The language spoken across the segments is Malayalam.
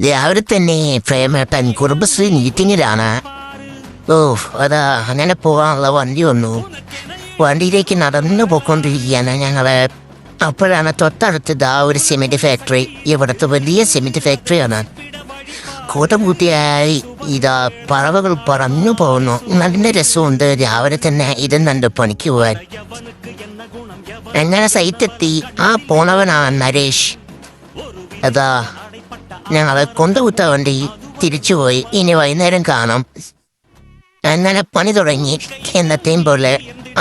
രാവിലെ തന്നെ പ്രേമേട്ടൻ കുടുംബശ്രീ മീറ്റിങ്ങിലാണ്. അതാ അങ്ങനെ പോകാനുള്ള വണ്ടി വന്നു. വണ്ടിയിലേക്ക് നടന്നു പോയിക്കൊണ്ടിരിക്കുകയാണ് ഞങ്ങള്. അപ്പോഴാണ് തൊട്ടടുത്തത് ഒരു സിമെന്റ് ഫാക്ടറി. ഇവിടുത്തെ വലിയ സിമെന്റ് ഫാക്ടറിയാണ്. കൂട്ടംകൂട്ടിയായി ഇതാ പറവകൾ പറന്നു പോകുന്നു. നല്ല രസമുണ്ട് രാവിലെ തന്നെ ഇതും കണ്ട് പണിക്ക് പോവാൻ. അങ്ങനെ സൈറ്റെത്തി. പോണവനാണ് നരേഷ്. അതാ ഞങ്ങളെ കൊണ്ടുവിട്ട വണ്ടി തിരിച്ചുപോയി. ഇനി വൈകുന്നേരം കാണാം. അങ്ങനെ പണി തുടങ്ങി. എന്നത്തെയും പോലെ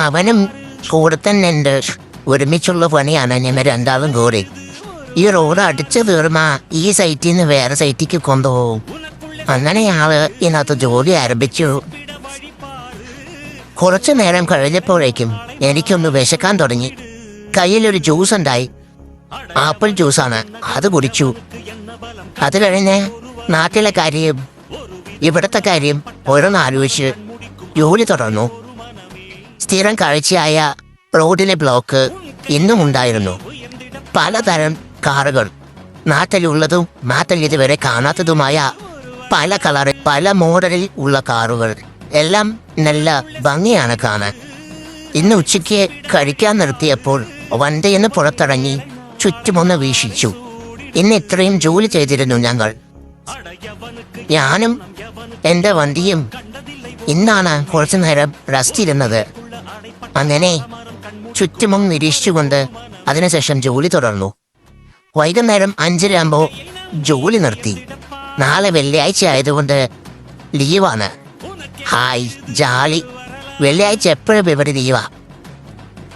അവനും കൂടെ തന്നെ ഉണ്ട്. ഒരുമിച്ചുള്ള പണിയാണ് ഞങ്ങൾ രണ്ടാളും കൂടി. ഈ റോഡ് അടിച്ചു തീർന്ന ഈ സൈറ്റിൽ നിന്ന് വേറെ സൈറ്റിക്ക് കൊണ്ടുപോകും. അങ്ങനെ ഞങ്ങള് ഇതിനകത്ത് ജോലി ആരംഭിച്ചു. കുറച്ചു നേരം കഴിഞ്ഞപ്പോഴേക്കും എനിക്കൊന്ന് വിശക്കാൻ തുടങ്ങി. കയ്യിലൊരു ജ്യൂസ് ഉണ്ടായി. ആപ്പിൾ ജ്യൂസാണ്. അത് കുടിച്ചു. അത് കഴിഞ്ഞ് നാട്ടിലെ കാര്യം ഇവിടത്തെ കാര്യം ഓരോന്നാലോചിച്ച് ജോലി തുടർന്നു. സ്ഥിരം കാഴ്ചയായ റോഡിലെ ബ്ലോക്ക് ഇന്നും ഉണ്ടായിരുന്നു. പലതരം കാറുകൾ, നാട്ടിലുള്ളതും നാട്ടിൽ ഇതുവരെ കാണാത്തതുമായ പല കളറിൽ പല മോഡലിൽ ഉള്ള കാറുകൾ എല്ലാം നല്ല ഭംഗിയാണ് കാണാൻ. ഇന്ന് ഉച്ചയ്ക്ക് കഴിക്കാൻ നിർത്തിയപ്പോൾ വണ്ടിയിൽ പുറത്തിറങ്ങി ചുറ്റുമൊന്ന് വീക്ഷിച്ചു. ഇന്ന് ഇത്രയും ജോലി ചെയ്തിരുന്നു ഞങ്ങൾ. ഞാനും എൻ്റെ വണ്ടിയും ഇന്നാണ് കുറച്ചു നേരം റെസ്റ്റ് ഇരുന്നത്. അങ്ങനെ ചുറ്റുമൊന്ന് നിരീക്ഷിച്ചുകൊണ്ട് അതിനുശേഷം ജോലി തുടർന്നു. വൈകുന്നേരം 5:30 ജോലി നിർത്തി. നാളെ വെള്ളിയാഴ്ച ആയതുകൊണ്ട് ലീവാണ്. ഹായ് ജാളി. വെള്ളിയാഴ്ച എപ്പോഴും ഇവിടെ ലീവാ.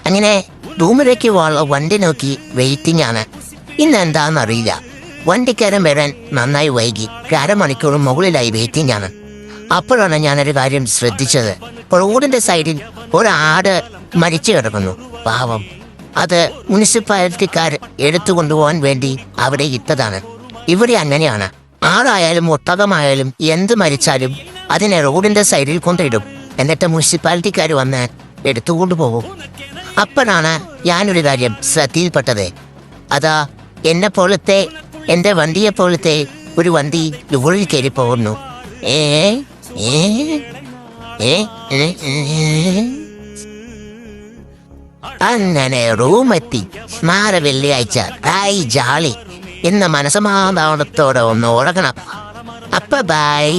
അങ്ങനെ റൂമിലേക്ക് വണ്ടി നോക്കി വെയിറ്റിംഗ് ആണ്. ഇന്ന് എന്താണെന്നറിയില്ല. വണ്ടിക്കാരൻ വരാൻ നന്നായി വൈകി. 1/2 മണിക്കൂർ മുകളിലായി വെയിറ്റിംഗ് ആണ്. അപ്പോഴാണ് ഞാനൊരു കാര്യം ശ്രദ്ധിച്ചത്. റോഡിന്റെ സൈഡിൽ ഒരാട് മരിച്ചു കിടക്കുന്നു. പാവം. അത് മുനിസിപ്പാലിറ്റിക്കാർ എടുത്തു കൊണ്ടുപോകാൻ വേണ്ടി അവിടെ ഇട്ടതാണ്. ഇവിടെ അങ്ങനെയാണ്. ആടായാലും ഒട്ടകമായാലും എന്ത് മരിച്ചാലും അതിനെ റോഡിന്റെ സൈഡിൽ കൊണ്ടിടും. എന്നിട്ട് മുനിസിപ്പാലിറ്റിക്കാർ വന്ന് എടുത്തുകൊണ്ടു പോകും. അപ്പോഴാണ് ഞാനൊരു കാര്യം ശ്രദ്ധയിൽപ്പെട്ടത്. അതാ എന്നെ പോലത്തെ എൻ്റെ വണ്ടിയെപ്പോലത്തെ ഒരു വണ്ടി ലോറിയിൽ കയറി പോകുന്നു. അങ്ങനെ റൂമെത്തി. നാളെ വെള്ളിയാഴ്ച. ഹായ് ജാളി. ഇന്ന് മനസമാധാനത്തോടെ ഒന്ന് ഉറങ്ങണം. അപ്പ ബൈ.